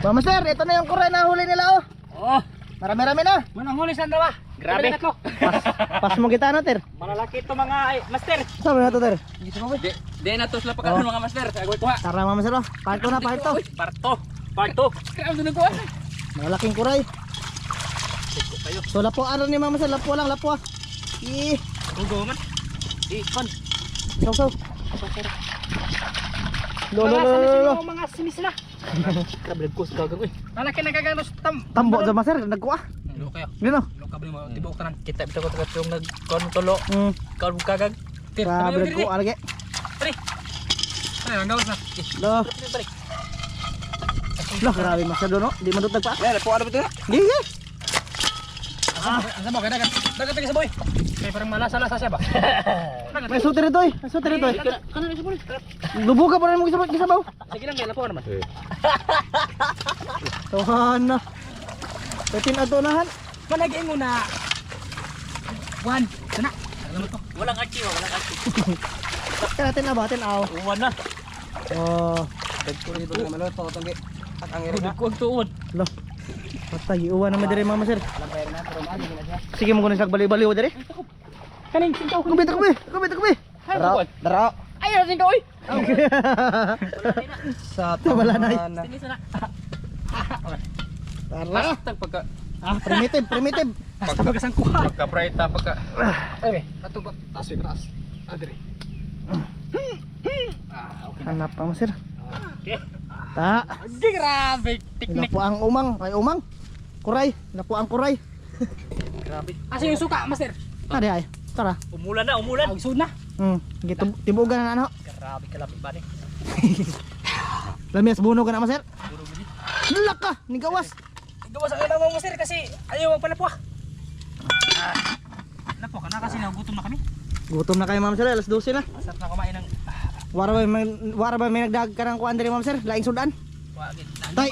Mama sir, ito na yung kuray na huli nila oh. Oh, Marami-rami na. manang huli saan ba? Grabe. Pas mo kita na ter. Malalaki ito mga master. Sabi na to ter. Di na to sila pagkaroon mga master. Agad ko ha. Tara mama sir oh. Parto na, parto. Parto. Kaya ano ko? Malaking kuray. So lapo ano ni mama sir, lapo lang, lapo ah. Ugo man. Ikon. So. Lo. Mga sinis na. Grabe ko sa gagawin. Malaki nagaganos Tambo sa maser, nagkuha. Lo kayo. Gino. Lo kabli mo tibok tanan. Kita bitaw ko tagat yung nagkon tolo. Karon kagag. Grabe nagkuha lagi. Pre. Ano ang gawas na? Lo. Lo, grabe masyado no. Di man tutag pa. Ya, po ano betul? Gigi. Asa mo dagat. Dagat lagi sa boy. Kay parang malasa-lasa siya ba? May suter ito eh. May suter ito eh. Kanan sa boy. Lubuga pa rin mo gisabaw. Sige lang, may lapo naman. Tuhan na. Petin ato nahan. Managay mo na. Juan, sana. Alam mo to. Walang archivo, walang archivo. Natin na batin aw. Uwan na. Oh. Tagpuri dito naman lo to tanggi. At ang iri na. Kuwag tuon. Lo. Patay uwan na madire mama sir. Lampay na pero maagi na siya. Sige mo kunin sak bali-bali dire. Kaning singkaw. Kubit. Dara. Ayaw singkaw oy. Sa Wala na. Sini sana. Tara. Basta pagka Primitive. Pagkasangkuha. pagka bright pagka Okay, ato ba? Taas yung taas. Adre. Hanap pa sir. Okay. Ta. Di grabe. Teknik. Napo ang umang. Ay umang. Kuray. Napo ang kuray. grabe. Asa yung suka, master? Tara ay. Tara. Umulan na, umulan. Ang sud na. Gitu tibugan na ano. Grabe kalapit ba ni? Lamias buno ka na sir. Lak ka, ni gawas. Gawa sa kailangan mo, master, kasi ayaw ang palapo. Lapo ka na kasi nagutom na kami. Gutom na kayo ma'am sir, alas 12 na. Sarap na kumain ng Wara ba may nagdag ka ng kuan diri ma'am sir, laing sudan. wagin. Toy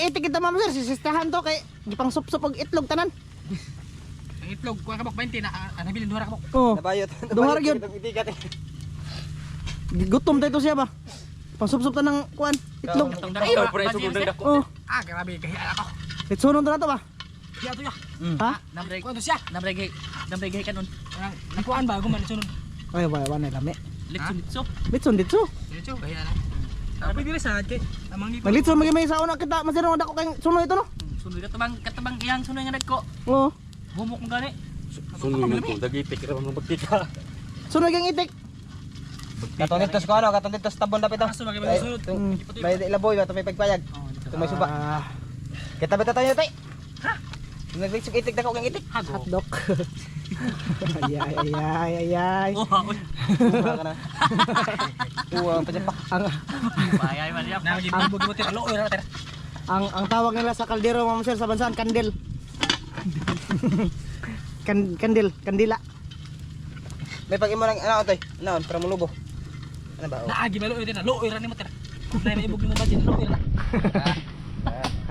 itik kita ma'am sir, sisistahan to kay gipang sup-sup og itlog tanan. Ang itlog, kuha kabok 20 na nabilin duha ra kabok. Oh. Nabayot. Duhar gyud. Itikat eh. Gutom tayo siya ba? Pang sup-sup ta ng kuan, itlog. Ayaw pre sugod ng dako. Oh, Grabe, kahiya ako. itsunon to na to ba? Hiya to ya. Ha? Namreg. Kuha to siya. Namreg kanon. Nakuhaan ba, guman sunod. Ay, wala na lami. Litso. Bitson ditso. Diretso, kahiya na. Pwede rin sa kay amang dito. Maglitson magimay sa una kita, masiro dako kay suno ito no. Sunod katabang iyang sunod nga nagko. Oh. Humok mo gani. Sunod mo to dagitik ra mo bagtika. Suno gyang itik. Katong dito sa ano, katong dito sa tabon dapat ito. Kaso magibay sunod. May ilaboy ba to may pagpayag. Ito may suba. Kita beta tayo tay. Ha? Naglik itik dako kang itik. Hotdog. Ay. Oh, ka na. Uwa pa pa. Ayay man ya. Ang buti alo ora ter. Ang tawag nila sa kaldero ma'am sir sa bansaan kandil. Kandila. May pag imo lang ano tay. Naon para mulubo. Ano ba? Naagi malo ira na, lo ira ni mo ter. Nay may ibog ni mo budget, lo ira.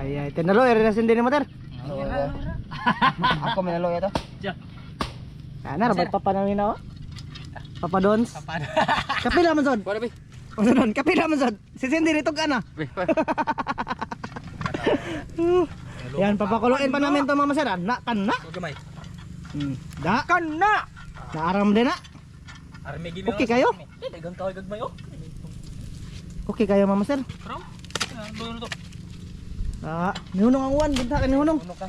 Ay, tinalo ere na sindi ni motor. Ako may naloy ito. Ana ra papa namin na. Papa Dons. Papada. Kapila man sod. Kuha bi. Ano don? Kapila man sod. Si Cindy nito ana. Yan papakuloyin pa namin to mama sir. Na kan na. Gamay. Da. Kan na. Naaram din na. Arme gini. Okay kayo? Dagang tawag gagmay oh. Okay kayo mama sir. Bro. Ano to? Nihunong ang uwan, binta ka nihunong. Ano ka?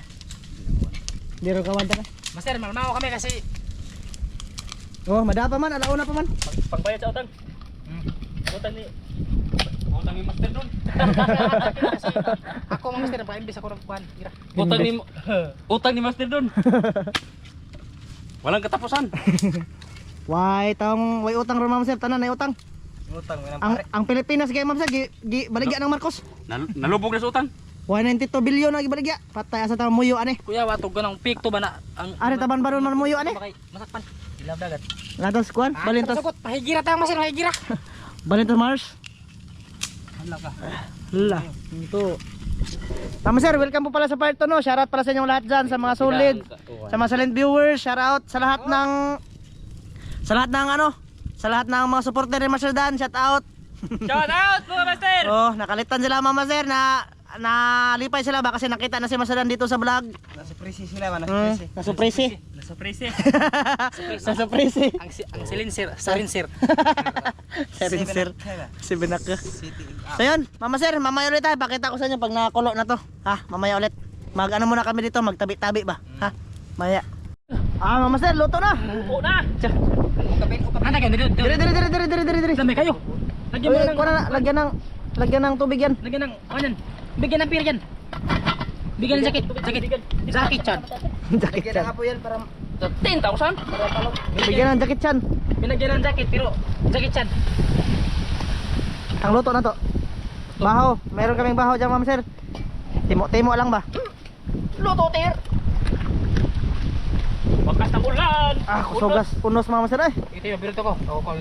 Diro ka wanta ka. Master, malamaw kami kasi Oh, madapa man, alauna pa man. Pangbayad sa utang. Utang ni master doon. ako mga master, pa-imbis ako ng kuhan. Ira. Utang ni master doon. Walang katapusan. Way utang ron ma'am sir, tanan na utang. Utang mo Ang Pilipinas kay ma'am sir, baligya ng Marcos. Nalubog na sa utang. 192 bilyon na gibaligya. Patay asa ta muyo ane. Kuya, watog ka ng peak to ba na ang Are taban baron man muyo ane. masakpan. Ilaw dagat. Latos kuan, balintos. Pahigira tayo master, pahigira. Balintos Mars. Hala ka. Hala, ito. Tama sir, welcome po pala sa part 2 no. Shoutout pala sa inyong lahat dyan, sa mga solid, sa mga silent viewers, shoutout sa lahat ng sa lahat ng mga supporter ni Master Dan, shoutout. Shout out po master. Oh, nakalitan sila mama sir na nalipay sila ba kasi nakita na si Master Dan dito sa vlog. Nasa presi sila ba? Nasa presi. Nasa presi. Nasa presi. Nasa presi. Ang silinser, salinser. Sir. Si Binaka. So yun, Mama Sir, mamaya ulit tayo. Pakita ko sa inyo pag nakakulo na to. Ha, mamaya ulit. Mag ano muna kami dito, magtabi-tabi ba? Ha? Maya. Mama Sir, luto na. Oo na. Ukapin. Ano kayo? Dire. Dami kayo. Lagyan mo Uy, ng kuha na, lagyan ng tubig yan. Lagyan ng ano yan? Bigyan ng pira yan. Bigyan ng jacket. Jacket chan. Jacket Lagyan chan. na nga po yan para 10,000. Bigyan ng jacket chan. Binagyan ng jacket pero jacket chan. Ang luto na to. Baho. Meron kaming baho dyan, Mama Sir. Timo lang ba? Luto tir. Wakas ng ulan. Kusugas. Punos, Mama Sir. Ito yung biruto ko. Ako ko.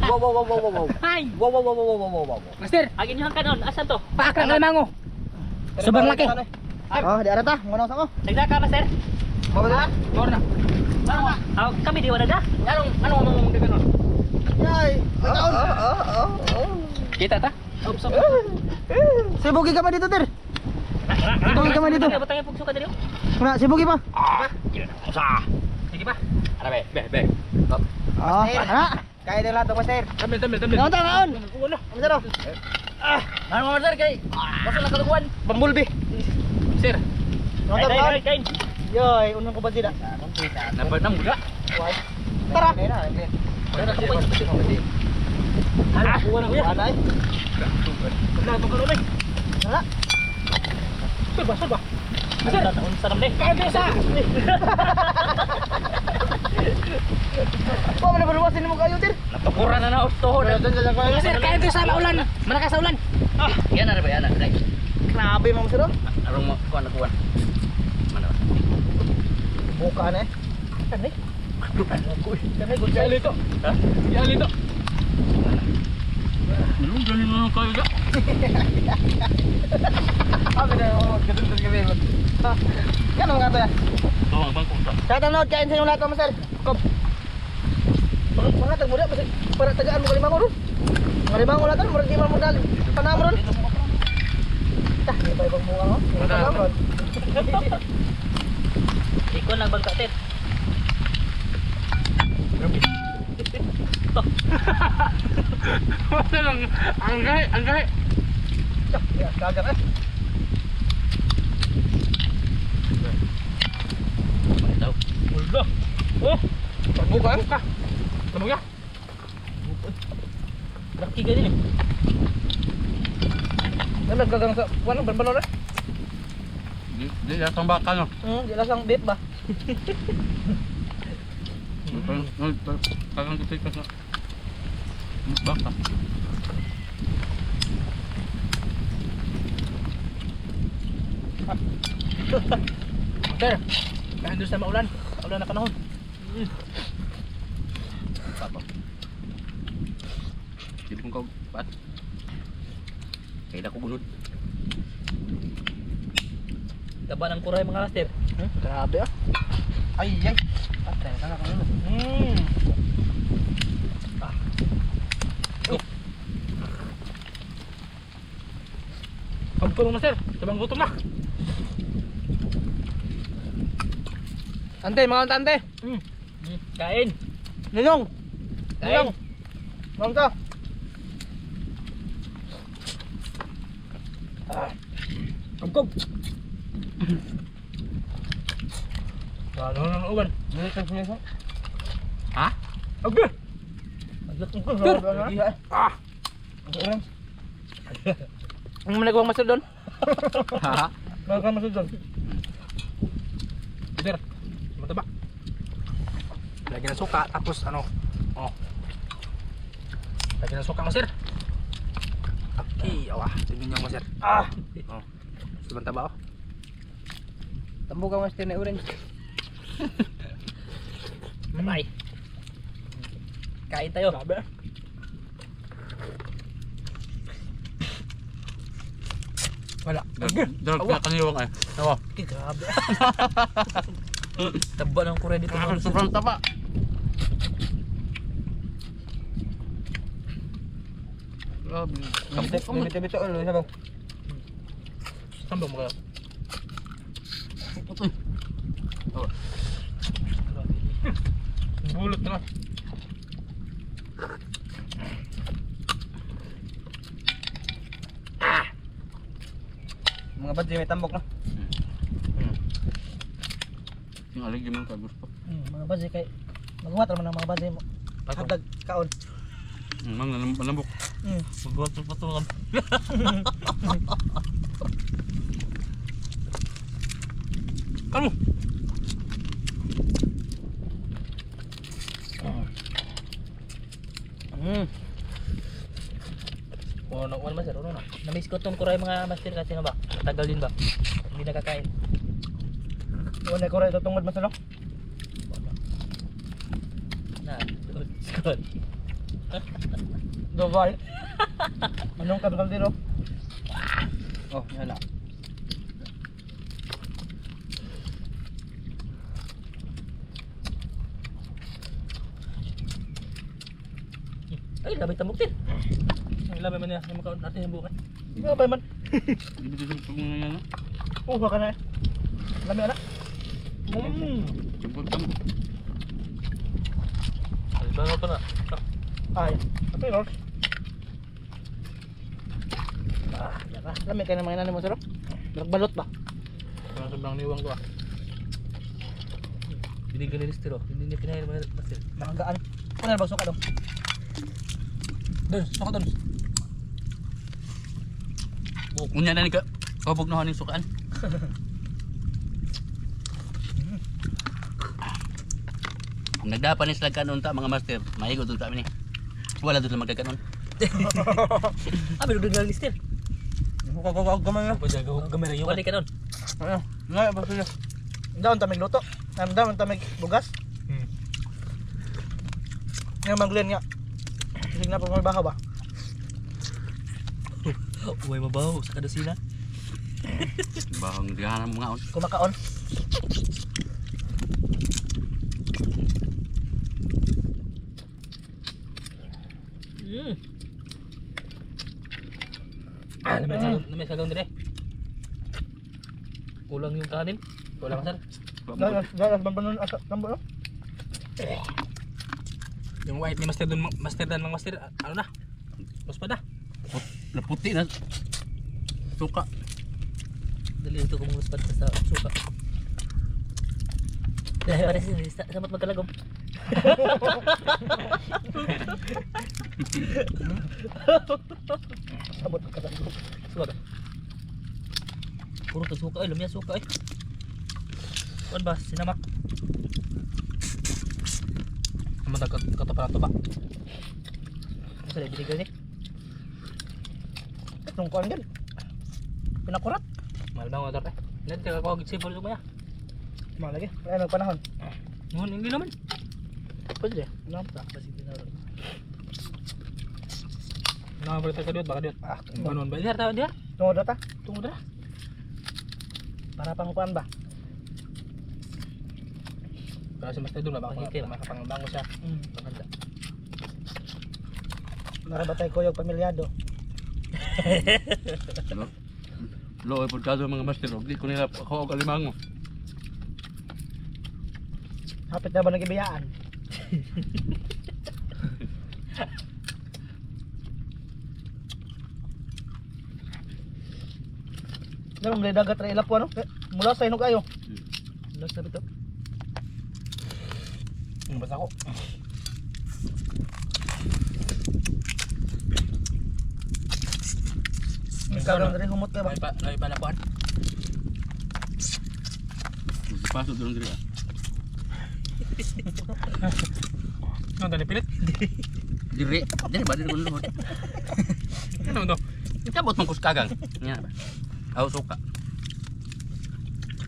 Wow. Hi. Wow. Master, agin yung kanon. Asan to? Paakang limango. Sobrang laki. Di arata. Ngunaw sa ko. Nagda ka, Master? Mawala. Morna. Kami di wala da. Anong gano'n? Yay. Kita ta? Oops. Sibugi ka pa dito, Ter. Sibugi ka pa dito. Butang yung pugso ka dito. Kuna, sibugi pa. Sige pa. Ara be. Ana. Kaya din lahat, Master. Tamil. Naon ta, naon. Ulo. Mama Sir. Ano mo Master kay? Basta lang kalukuan. Bambulbi. Sir. Naon ta, naon. Kain. Yoy, unang ko ba sila? Number 6 mula. Tara. Ala, kuha na kuya. Ana. Wala itong kanon eh. Ana. Surba. Sir, unsa nam kain sa. Mo na baluwasin mo kayo, Ter. Napakura na na usto. Sir, kain to sa ulan. Manaka sa ulan. Yan na ba yan? Grabe, Mama Sir. Arong mo kuan kuan. Mana? Buka na eh. Kanay. Kanay gud kay alito. Ha? Ya alito. Ano galing mo kayo ga? Abi na, gadun kami. Ganun nga to yan. Oh, bangko ta. Sa tanood, kain sa inyong lahat, Mama Sir. Kom. Mga tagmuda, para tagaan mo kalimango ron. Kalimango natin, murag di mo dal. Panam ron. Tah, di ba ibang bunga mo? Panam ron. Ikaw lang bangka tet. Wala lang. Angay. Ya, kagak eh. Tahu. Ulo. Oh. Buka. Tama ka. Laki ka din eh. Naggagang sa, ano, balbalor eh? Di lasang bakal no. Di lasang beef ba? Kagang kita ka. Baka. Sir, kahit doon sa maulan. Maulan na panahon. Papa. Hindi kong kau ba't? Kaya na ko gunod. Taba ng kuray mga master. Grabe ah. Ay. Patay ka na kami. Pagpulong master, tabang gutom na. Ante, mga ante. Kain. Ninong. Kain. Mangka. Kagkog. Ano nang uban? Ha? Okay. Ang managawang master doon? Ha? Managawang master doon? Sir, mataba. Lagyan ng suka, tapos ano? Oh. Lagyan ng suka, sir. Okay, awa. Tingin niyo, sir. Oh. Sobrang taba, oh. Tambugang master na orange. Bye. Kain tayo. Grabe. Wala. Dalag ka kaniwang ay. Tawa. Grabe. Taba ng kuray dito. Sobrang taba. Grabe. Bito-bito ano sabaw. Sambang mo kaya. Bulot na. Mga badge may tambok no. Yung alig yung mga gusto. Mga badge kay magbuhat naman ang mga badge mo. Hagdag kaon. Mang malambok. Magbuhat sa patulan. Ano? Ano man sir, ano na? Na-miss ko tong kuray mga master kasi na ba? Matagal din ba? Hindi nakakain. Wala ko rin tungod masalo. Na, good. Dovay. Anong kadang dito? Oh, wala. Ay, labay tambok din. Ang labay man niya, yung makaon natin yung bukan. Nga ba man? Hindi dito sa mga yan. Uha ka na. Lami ana. Sambang tambok. Ay, bango pa na. Ay. Okay, Lord. Yan na. Lami kayo ng mga inanin mo, sir. Nagbalot ba? Parang sobrang niwang ko ah. Binigyan ni Listero, hindi niya kinain mga master. Nakagaan. Kuna ba suka dong? Doon, suka doon. Unya na ni ka. Kabog na haning sukaan. Nagdapan ni sila kanon ta mga master. Mahigot unta mi ni. Wala doon lang magkakanon. Ah, pero doon na Lister. Gamay na. Gamay na yung wali ka doon. Ano? Nga ba sila? Daon tamig luto. Daon tamig bugas. Nga manglen nga. Sige na po may baha ba? Uy, mabaho sa kadasina. Bahang dihanan mga on. Kumakaon. Namay sagawin dire. Kulang yung kanin. Kulang sir. Galas banbanon at tambo no? Yung white ni Master doon, Master Dan mga Master, ano na? Mas pa na. Naputi na. Suka. Dali ito kung mas pa sa suka. Dahil pare sini samot magkalagom. Sabot ka sa Suka ba? Puro to suka ay, lumya suka ay. Kuan ba sinamak? Mata kata para to ba? Sa binigay ni. Itong kuan din. Pinakurat. Mahal na motor eh. Nanti ako gitsipol mo ya. Malagi. Ay nagpanahon. Ngon hindi naman. Pwede. Nampa basi tinawag. Nah, boleh tak diot, baka diot. Ah, banon ba dia tahu dia? Tungod ta. Tunggu dah. Para pang kuan ba? Kalau si Master doon baka makapangbango siya. Maganda. Narabatay ko yung pamilyado. Lo pud kaso mga master og di ko nila ako og alimango. Hapit na ba nagibiyaan? Dalam may dagat ra ilap ano? Mula sa inog ayo. Ulas sabi to. Basta ako. Ikaw rin humot ka ba? Lagi pa nakuan. Pasok doon diri. Ano tadi pilit? Diri ba diri ko luhod. Ano to? Kabot man kus kagang. Nya ba. Aw suka.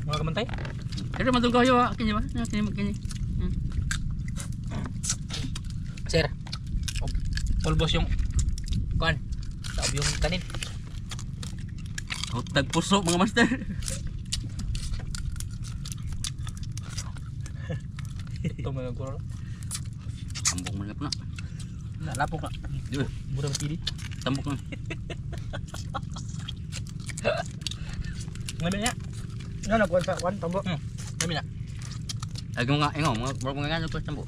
Mga kamantay? Diri man tong kayo kini ba? Kini. Sir. Pulbos yung kuan. Sabi yung kanin. Hutag puso mga master. Ito mo lang ko. Ambong man na. Nalapok na. Di ba? Mura mas pili. tambok na. Ngayon niya. Ano na kuan sa kuan tambo. Kami na. Ay mga ingo, mga ngano ko tambok.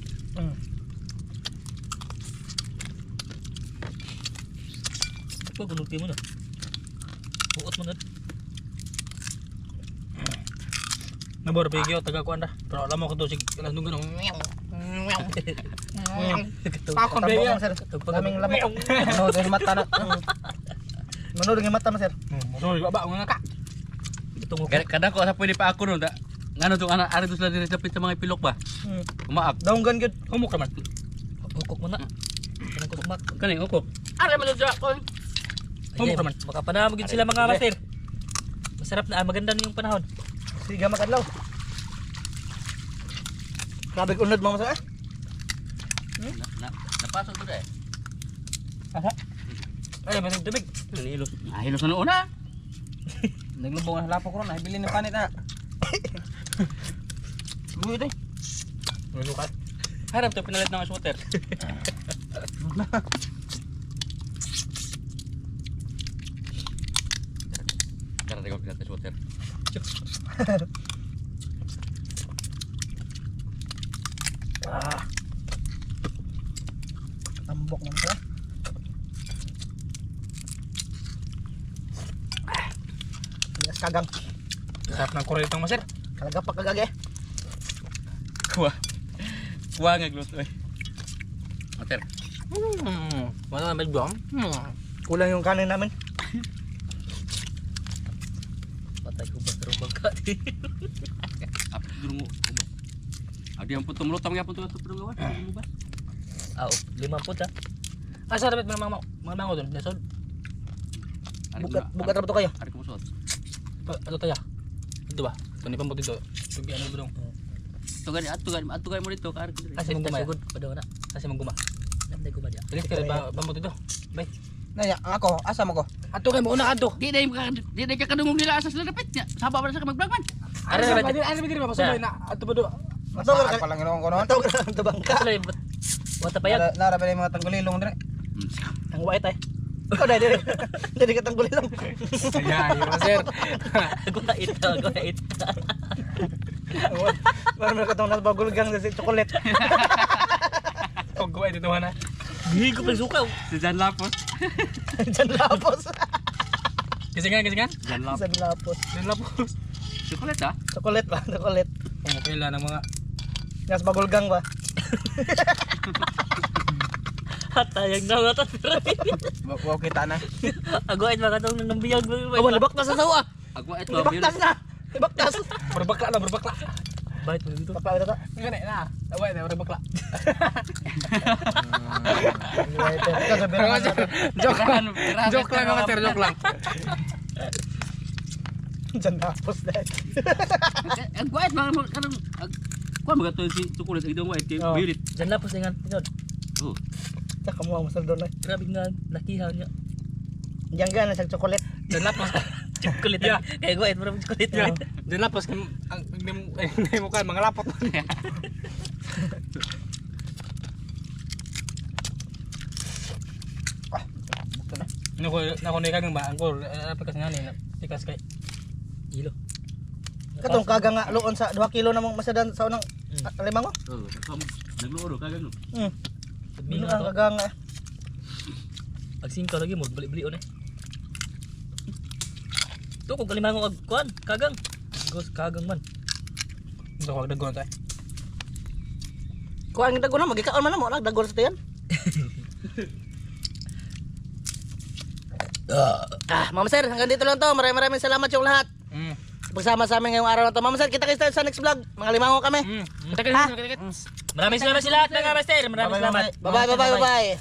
Pag gunugti mo na. Buot mo na. Nabor bigyo taga kuan ra. Pero alam mo ko to sig nandun ganun. Pakon ba yan, sir? Daming lamok. Manood ng mata na. Manood ng mata na, sir. Sorry, baba nga ka. Itong Kada ko sa pwede pa ako no. Ngano tong ana ari to sila diri sa pita mga pilok ba? Umaak. Daunggan gyud. humok naman. Hukok mo na. Kanang kumak. Kani uko. Ari man sa ko. Humok naman. Makapanamagin sila mga master. Masarap na, maganda na yung panahon. Siga makadlaw. Grabe unod mo sa. Napasok to dai. Ay, may tubig. Hilos. Hilos na una. Naglubong ang halapo ko ron, nabili ng panit na. Buyo tay. Lukas. Harap to pinalit ng sweater. Cara tengok kita sweater. Tambok mo sa. Bias kagang. Sarap ng kurel itong master. Kalaga pa kagage. Kuah. Kuah ngagluto eh. Mater. Mana na may buwang? Kulang yung kanin namin. Patay ko ba pero bangka. Apa durung Adi yang putung mulut tamang putung tu perlu kan? Ah, 5 punta. Asa dapat mga mango doon? Desod. Buka trabaho kayo. Ada kemusot. Ato tayo. Ito ba? Kani pambuti to. Tugi ano ba dong? Atu gani mo dito kar. Kasi mong guma. Padaw na. Kasi mong guma. Namday guma dia. Dili ka ba pambuti to? Bay. Naya, ako, asa mo ko? Ato kay mo una adto. Di dai ka kadungog nila asas na dapat nya. Saba ba sa mag-vlog man? Ara ba diri ba masubay na ato ba do? Masaan pa lang inoon ko noon. Taw ka ng tabangka. Sulay. Wata payag. Nara ba yung mga tanggulilong dire? Ang white ay. Ikaw dahil dire. Dili ka tangguli lang. Ayan, yung sir. Guma ito. Para mo katong nasbagulgang sa chocolate. Kung guma ito na. Gihi ko pang sukaw. Si Jan Lapos. Diyan lapos. Kisingan. Jan Lapos. Diyan lapos. Din lapos. Chocolate ah. Chocolate ba? Chocolate. Kung kaila ng mga Nasbagulgang ba? hatayag na nga to. Wow kita na. Agoy mga tong nambiyag. Oh, nabaktas na sa uwa. Agwa ito. Nabaktas na. Nabaktas. Berbakla. Bait mo dito. Bakla ito. Ngene na. Away na berbakla. Joke lang mga sir, joke lang. Diyan lapos dahil. Agwa ito mga kanang kuan mga to si chocolate idong white kay birit. Diyan lapos dengan tinod. Oh. Tsaka mo ang masal doon ay. Grabe nga nakihaw niya. Diyan gana sa chocolate. Diyan lapos. Chocolate. Kaya go et from chocolate. Diyan lapos ang mo kan mga lapot. Nako ni kagang ba angkol apa kas ngani tikas kay ilo. Katong kaga nga luon sa 2 kilo namang masadan sa unang limango. Oh, nagluodo kagang no. Bino ang kaga nga. Pag singkaw lagi mo bali-bali on eh. To kung kalimango ag kuan kagang. Gos kagang man. Ito wag dagon tay. Kuan ang dagon na magikaon man mo dagon sa tiyan. Mama Sir, hanggang dito lang to. Maraming salamat yung lahat. Pagsama sa amin ngayong araw na to. Mama Sir, kita sa next vlog. Mga limango kami. Maraming salamat sa lahat mga master. Maraming salamat. Bye bye.